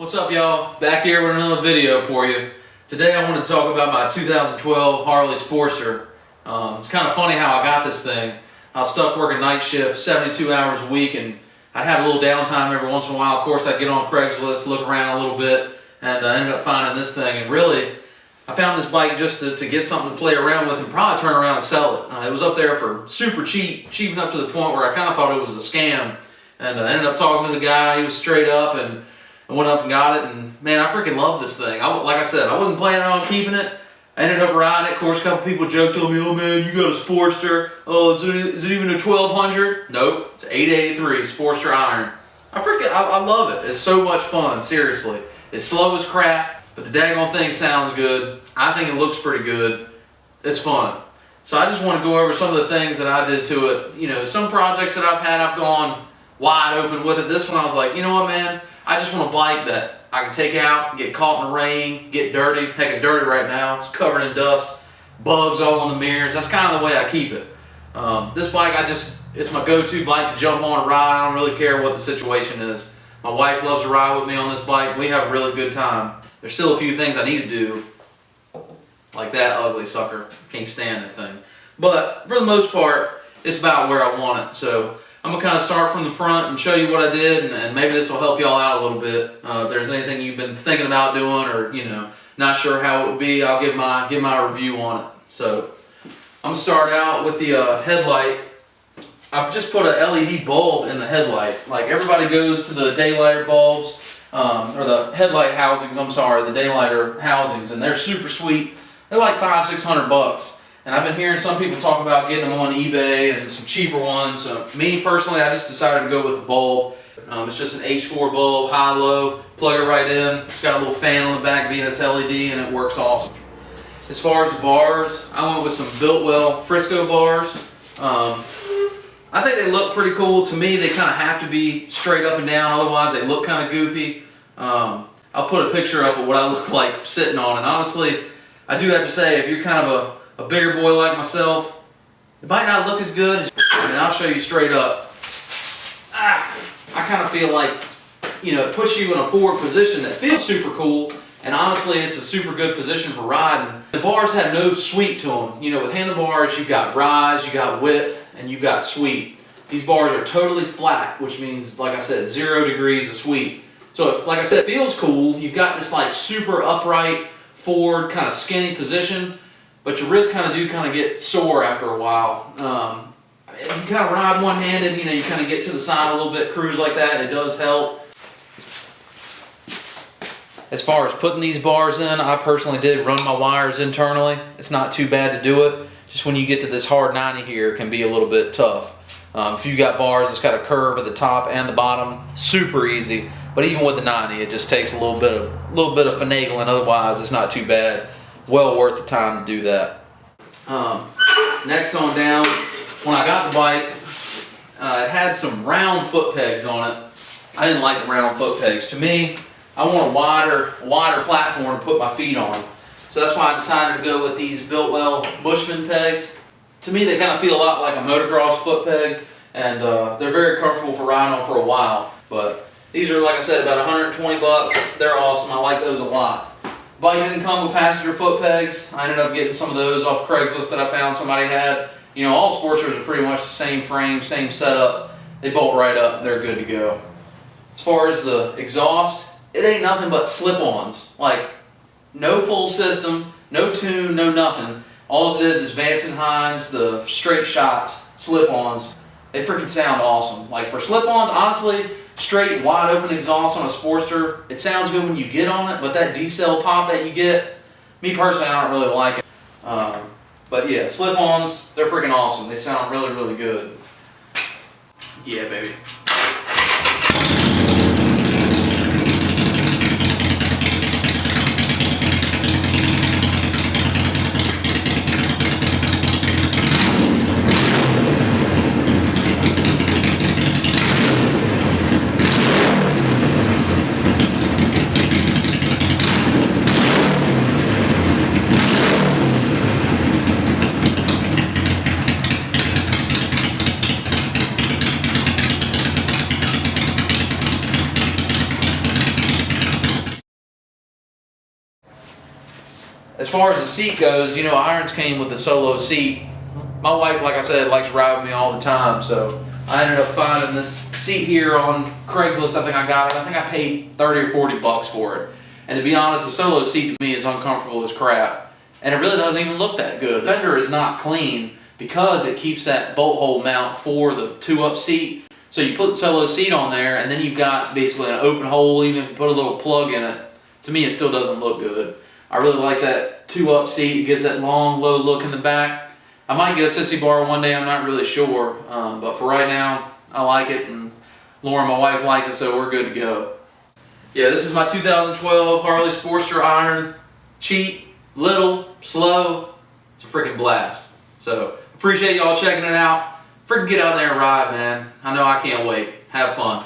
What's up, y'all? Back here with another video for you. Today I want to talk about my 2012 Harley Sportster. It's kind of funny how I got this thing. I was stuck working night shift 72 hours a week, and I'd have a little downtime every once in a while. Of course, I'd get on Craigslist, look around a little bit, and I ended up finding this thing. And really, I found this bike just to get something to play around with and probably turn around and sell it. It was up there for super cheap enough to the point where I kind of thought it was a scam. And I ended up talking to the guy. He was straight up, and I went up and got it, and man, I freaking love this thing. Like I said, I wasn't planning on keeping it. I ended up riding it. Of course, a couple people joked to me, "Oh man, you got a Sportster. Oh, is it even a 1200? Nope, it's an 883 Sportster Iron. I love it. It's so much fun, seriously. It's slow as crap, but the daggone thing sounds good. I think it looks pretty good. It's fun. So I just want to go over some of the things that I did to it. You know, some projects that I've had, I've gone wide open with it. This one, I was like, you know what, man? I just want a bike that I can take out, get caught in the rain, get dirty. Heck, it's dirty right now. It's covered in dust, bugs all on the mirrors. That's kind of the way I keep it. This bike, it's my go-to bike to jump on and ride. I don't really care what the situation is. My wife loves to ride with me on this bike. We have a really good time. There's still a few things I need to do, like that ugly sucker. Can't stand that thing. But for the most part, it's about where I want it. So I'm going to kind of start from the front and show you what I did, and maybe this will help y'all out a little bit. If there's anything you've been thinking about doing or, you know, not sure how it would be, I'll give my review on it. So I'm going to start out with the headlight. I've just put a LED bulb in the headlight. Like everybody goes to the daylighter bulbs, or the headlight housings, the daylighter housings, and they're super sweet. They're like $500-600. And I've been hearing some people talk about getting them on eBay and some cheaper ones. So me personally, I just decided to go with the bulb. It's just an H4 bulb, high-low, plug it right in. It's got a little fan on the back being it's LED, and it works awesome. As far as the bars, I went with some Biltwell Frisco bars. I think they look pretty cool. To me, they kind of have to be straight up and down, otherwise they look kind of goofy. I'll put a picture up of what I look like sitting on, and honestly, I do have to say, if you're kind of a bigger boy like myself, it might not look as good as, I'll show you straight up. I kind of feel like, you know, it puts you in a forward position that feels super cool, and honestly, it's a super good position for riding. The bars have no sweep to them. You know, with handlebars, you've got rise, you got width, and you've got sweep. These bars are totally flat, which means, like I said, 0 degrees of sweep. So if, like I said, it feels cool, you've got this like super upright, forward, kind of skinny position, but your wrists kind of get sore after a while. You kind of ride one-handed, you know, you kind of get to the side a little bit, cruise like that, it does help. As far as putting these bars in, I personally did run my wires internally. It's not too bad to do it. Just when you get to this hard 90 here, it can be a little bit tough. If you got bars, it's got a curve at the top and the bottom, super easy. But even with the 90, it just takes a little bit of finagling. Otherwise, it's not too bad. Well worth the time to do that. Next on down, when I got the bike, it had some round foot pegs on it. I didn't like the round foot pegs. To me, I want a wider platform to put my feet on. So that's why I decided to go with these Biltwell Bushman pegs. To me, they kind of feel a lot like a motocross foot peg, and they're very comfortable for riding on for a while. But these are, like I said, about 120 bucks. They're awesome. I like those a lot. Bike didn't come with passenger foot pegs. I ended up getting some of those off Craigslist that I found somebody had. You know, all Sportsters are pretty much the same frame, same setup. They bolt right up. They're good to go. As far as the exhaust, it ain't nothing but slip-ons. Like, no full system, no tune, no nothing. All it is Vance & Hines, the straight shots, slip-ons. They freaking sound awesome. Like for slip-ons, honestly, straight wide open exhaust on a Sportster, it sounds good when you get on it, but that decel pop that you get, me personally, I don't really like it. But yeah, slip-ons, they're freaking awesome. They sound really, really good. Yeah, baby. As far as the seat goes, you know, Irons came with the solo seat. My wife, like I said, likes to ride with me all the time, so I ended up finding this seat here on Craigslist. I think I got it. I think I paid 30 or 40 bucks for it. And to be honest, the solo seat to me is uncomfortable as crap. And it really doesn't even look that good. The fender is not clean because it keeps that bolt hole mount for the 2-up seat. So you put the solo seat on there, and then you've got basically an open hole. Even if you put a little plug in it, to me it still doesn't look good. I really like that 2-up seat. It gives that long, low look in the back. I might get a sissy bar one day, I'm not really sure. But for right now, I like it, and Lauren, my wife, likes it, so we're good to go. Yeah, this is my 2012 Harley Sportster Iron. Cheap, little, slow. It's a freaking blast. So, appreciate y'all checking it out. Freaking get out there and ride, man. I know I can't wait. Have fun.